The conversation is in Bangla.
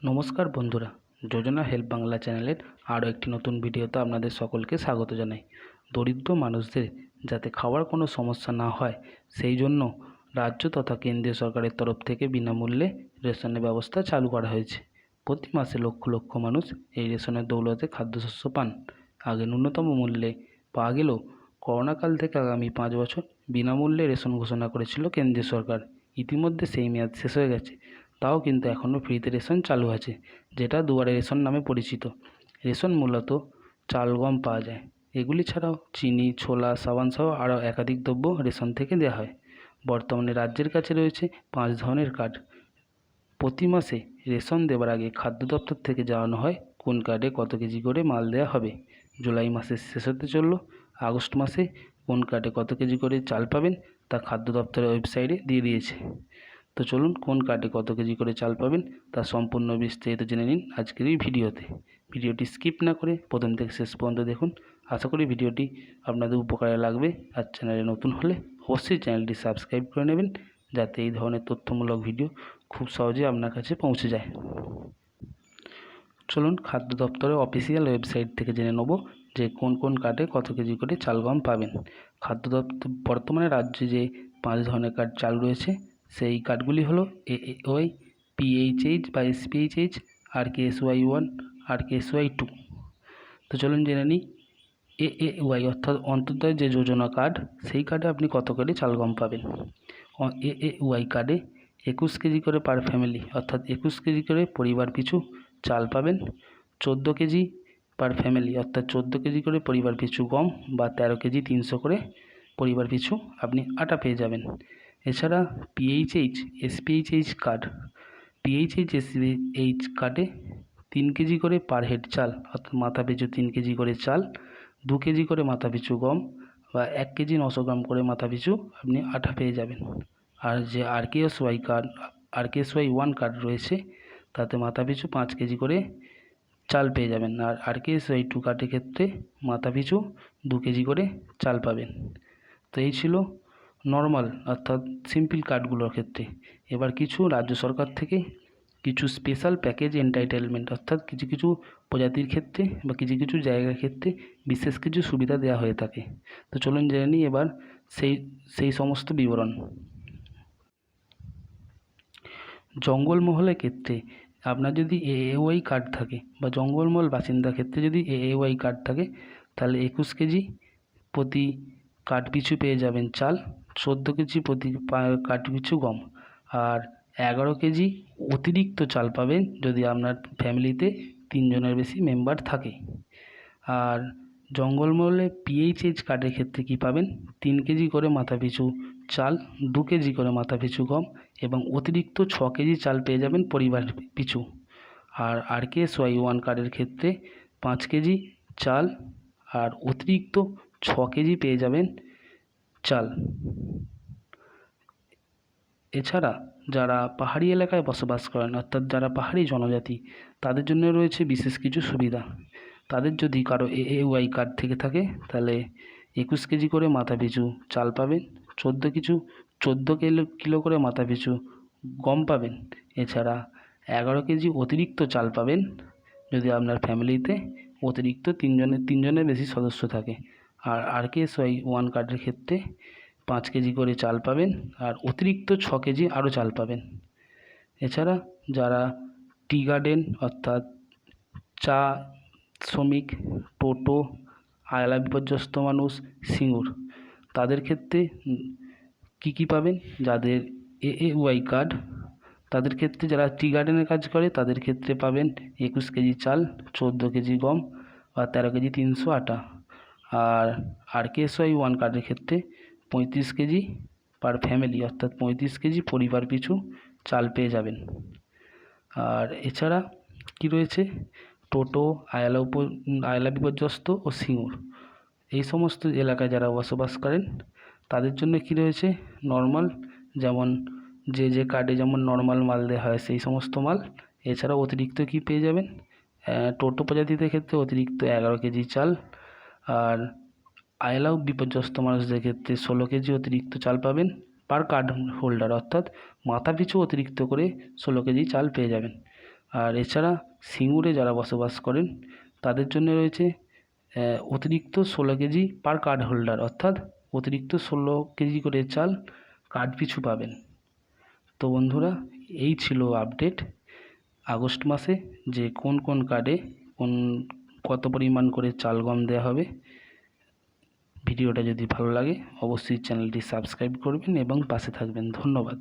নমস্কার বন্ধুরা, যোজনা হেল্প বাংলা চ্যানেলের আরও একটি নতুন ভিডিওতে আপনাদের সকলকে স্বাগত জানাই। দরিদ্র মানুষদের যাতে খাওয়ার কোনো সমস্যা না হয় সেই জন্য রাজ্য তথা কেন্দ্রীয় সরকারের তরফ থেকে বিনামূল্যে রেশনের ব্যবস্থা চালু করা হয়েছে। প্রতি মাসে লক্ষ লক্ষ মানুষ এই রেশনের দৌলতে খাদ্যশস্য পান। আগে ন্যূনতম মূল্যে পাওয়া গেলেও করোনাকাল থেকে আগামী 5 বছর বিনামূল্যে রেশন ঘোষণা করেছিল কেন্দ্রীয় সরকার। ইতিমধ্যে সেই মেয়াদ শেষ হয়ে গেছে, তাও কিন্তু এখনও ফ্রিতে রেশন চালু আছে, যেটা দুয়ারে রেশন নামে পরিচিত। রেশন মূলত চাল গম পাওয়া যায়। এগুলি ছাড়াও চিনি, ছোলা, সাবান সহ আরও একাধিক দ্রব্য রেশন থেকে দেওয়া হয়। বর্তমানে রাজ্যের কাছে রয়েছে 5 ধরনের কার্ড। প্রতি মাসে রেশন দেওয়ার আগে খাদ্য দপ্তর থেকে জানানো হয় কোন কার্ডে কত কেজি করে মাল দেওয়া হবে। জুলাই মাসে শেষ হতে চলল, আগস্ট মাসে কোন কার্ডে কত কেজি করে চাল পাবেন তা খাদ্য দপ্তরের ওয়েবসাইটে দিয়ে দিয়েছে। তো চলুন কোন কার্ডে কত কেজি করে চাল পাবেন তার সম্পূর্ণ বিস্তারিত জেনে নিন আজকের এই ভিডিওতে। ভিডিওটি স্কিপ না করে প্রথম থেকে শেষ পর্যন্ত দেখুন। আশা করি ভিডিওটি আপনাদের উপকারে লাগবে। আর চ্যানেলে নতুন হলে অবশ্যই চ্যানেলটি সাবস্ক্রাইব করে নেবেন, যাতে এই ধরনের তথ্যমূলক ভিডিও খুব সহজে আপনার কাছে পৌঁছে যায়। চলুন খাদ্য দপ্তরের অফিসিয়াল ওয়েবসাইট থেকে জেনে নেব যে কোন কোন কার্ডে কত কেজি করে চাল গম পাবেন। খাদ্য দপ্তর বর্তমানে রাজ্যে যে 5 ধরনের কার্ড চালু রয়েছে সেই কার্ডগুলি হলো AAY, PHH বা SPHH, RKSY 1, RKSY 2। তো চলুন জেনে নিই AAY অর্থাৎ অন্তর্দয় যে যোজনা কার্ড, সেই কার্ডে আপনি কত করে চাল গম পাবেন। AAY কার্ডে 21 কেজি করে পার ফ্যামিলি অর্থাৎ 21 কেজি করে পরিবার পিছু চাল পাবেন। 14 কেজি পার ফ্যামিলি অর্থাৎ 14 কেজি করে পরিবার পিছু গম বা 13 কেজি 300 করে পরিবার পিছু আপনি আটা পেয়ে যাবেন। এছাড়া PHH, SPHH card, PHH, SPHH কার্ডে 3 কেজি করে পার হেড চাল অর্থাৎ মাথা পিছু 3 কেজি করে চাল, 2 কেজি করে মাথা পিছু গম বা 1 কেজি 900 গ্রাম করে মাথা পিছু আপনি আটা পেয়ে যাবেন। আর যে RKSY কার্ড, RKSY 1 কার্ড রয়েছে তাতে মাথা পিছু 5 কেজি করে চাল পেয়ে যাবেন। আর RKSY 2 কার্ডের ক্ষেত্রে মাথা পিছু 2 কেজি করে চাল পাবেন। তো এই ছিল নর্মাল অর্থাৎ সিম্পল কার্ডগুলোর ক্ষেত্রে। এবার কিছু রাজ্য সরকার থেকে কিছু স্পেশাল প্যাকেজ এন্টাইটেলমেন্ট অর্থাৎ কিছু কিছু প্রজাতির ক্ষেত্রে বা কিছু কিছু জায়গার ক্ষেত্রে বিশেষ কিছু সুবিধা দেওয়া হয়ে থাকে। তো চলুন জেনে নিই এবার সেই সমস্ত বিবরণ। জঙ্গলমহলের ক্ষেত্রে আপনার যদি AAY কার্ড থাকে বা জঙ্গলমহল বাসিন্দার ক্ষেত্রে যদি AAY কার্ড থাকে, তাহলে 21 কেজি প্রতি কার্ড পিছু পেয়ে যাবেন চাল, 14 কেজি প্রতি কার্ড পিছু গম, আর 11 কেজি অতিরিক্ত চাল পাবেন যদি আপনার ফ্যামিলিতে 3 জনের বেশি মেম্বার থাকে। আর জঙ্গলমহলে PHH কার্ডের ক্ষেত্রে কি পাবেন, 3 কেজি করে মাথা পিছু চাল, 2 কেজি করে মাথা পিছু গম এবং অতিরিক্ত 6 কেজি চাল পেয়ে যাবেন পরিবার পিছু। আর RKSY 1 কার্ডের ক্ষেত্রে 5 কেজি চাল আর অতিরিক্ত 6 কেজি পেয়ে যাবেন চাল। এছাড়া যারা পাহাড়ি এলাকায় বসবাস করেন অর্থাৎ যারা পাহাড়ি জনজাতি, তাদের জন্য রয়েছে বিশেষ কিছু সুবিধা। তাদের যদি কারো AAY কার্ড থেকে থাকে তাহলে 21 কেজি করে মাথা পিছু চাল পাবেন, 14 কিলো করে মাথা পিছু গম পাবেন। এছাড়া 11 কেজি অতিরিক্ত চাল পাবেন যদি আপনার ফ্যামিলিতে অতিরিক্ত 3 জনের বেশি সদস্য থাকে। আর RKSY 1 কার্ডের ক্ষেত্রে 5 কেজি করে চাল পাবেন আর অতিরিক্ত 6 কেজি আরও চাল পাবেন। এছাড়া যারা টি গার্ডেন অর্থাৎ চা শ্রমিক, টোটো, আয়লা বিপর্যস্ত মানুষ, সিঙ্গুর, তাদের ক্ষেত্রে কী পাবেন, যাদের AAY কার্ড তাদের ক্ষেত্রে যারা টি গার্ডেনের কাজ করে তাদের ক্ষেত্রে পাবেন 21 কেজি চাল, 14 কেজি গম বা 13 কেজি 300 আটা। আর RKSY 1 কার্ডের ক্ষেত্রে 35 কেজি পার ফ্যামিলি অর্থাৎ 35 কেজি পরিবার পিছু চাল পেয়ে যাবেন। আর এছাড়া কি রয়েছে, টোটো, আয়লা বিপর্যস্ত ও সিঙ্গুর, এই সমস্ত এলাকায় যারা বসবাস করেন তাদের জন্য কি রয়েছে, নর্মাল যেমন যে কার্ডে যেমন নর্মাল মাল দেওয়া হয় সেই সমস্ত মাল। এছাড়াও অতিরিক্ত কি পেয়ে যাবেন, টোটো প্রজাতিদের ক্ষেত্রে অতিরিক্ত 11 কেজি চাল, আর আয়লা বিপর্যস্ত মানুষদের ক্ষেত্রে 16 কেজি অতিরিক্ত চাল পাবেন পার কার্ড হোল্ডার অর্থাৎ মাথা পিছু অতিরিক্ত করে 16 কেজি চাল পেয়ে যাবেন। আর এছাড়া সিঙ্গুরে যারা বসবাস করেন তাদের জন্য রয়েছে অতিরিক্ত 16 কেজি পার কার্ড হোল্ডার, অর্থাৎ অতিরিক্ত 16 কেজি করে চাল কার্ড পিছু পাবেন। তো বন্ধুরা, এই ছিল আপডেট আগস্ট মাসে যে কোন কোন কার্ডে কত পরিমাণ করে চাল গম দেওয়া হবে। ভিডিওটা যদি ভালো লাগে অবশ্যই চ্যানেলটি সাবস্ক্রাইব করবেন এবং পাশে থাকবেন। ধন্যবাদ।